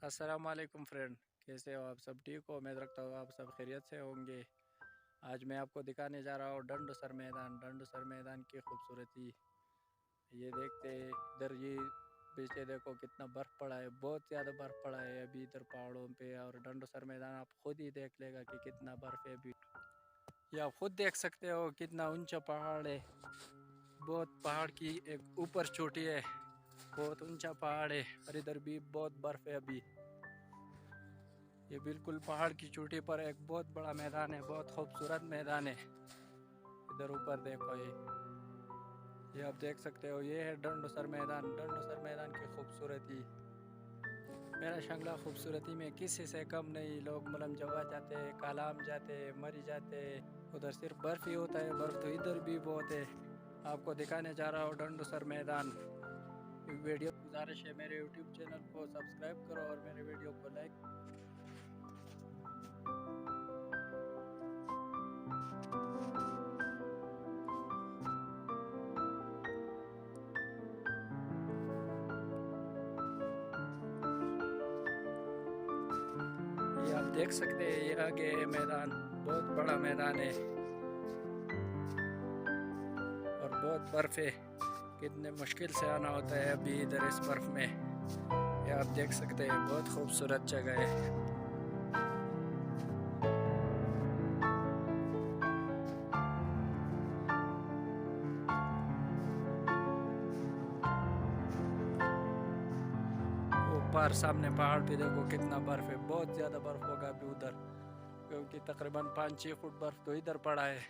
अस्सलाम वालेकुम फ्रेंड, कैसे हो आप सब? ठीक हो? मैं रखता हूँ आप सब खैरियत से होंगे। आज मैं आपको दिखाने जा रहा हूँ डंडोसर मैदान की खूबसूरती। ये देखते इधर, ये पीछे देखो कितना बर्फ़ पड़ा है, बहुत ज़्यादा बर्फ़ पड़ा है अभी इधर पहाड़ों पे। और डंडोसर मैदान आप खुद ही देख लेगा कि कितना बर्फ़ है अभी। ये आप खुद देख सकते हो कितना ऊंचा पहाड़ है। बहुत पहाड़ की एक ऊपर चोटी है, बहुत ऊंचा पहाड़ है और इधर भी बहुत बर्फ़ है अभी। ये बिल्कुल पहाड़ की चोटी पर एक बहुत बड़ा मैदान है, बहुत खूबसूरत मैदान है। इधर ऊपर देखो, ये आप देख सकते हो, ये है डंडोसर मैदान की खूबसूरती। मेरा शंगला खूबसूरती में किसी से कम नहीं। लोग मलम जवा जाते, कालाम जाते, मरी जाते। उधर सिर्फ बर्फ ही होता है, बर्फ तो इधर भी बहुत है। आपको दिखाने जा रहा हूँ डंडोसर मैदान। वीडियो गुजारिश है, मेरे यूट्यूब चैनल को सब्सक्राइब करो और मेरे वीडियो को लाइक। ये आप देख सकते हैं, ये आगे है मैदान, बहुत बड़ा मैदान है और बहुत बर्फ है। कितने मुश्किल से आना होता है अभी इधर इस बर्फ में। ये आप देख सकते हैं, बहुत खूबसूरत जगह है। ऊपर सामने पहाड़ पे देखो कितना बर्फ है, बहुत ज़्यादा बर्फ होगा अभी उधर, क्योंकि तकरीबन 5-6 फुट बर्फ तो इधर पड़ा है।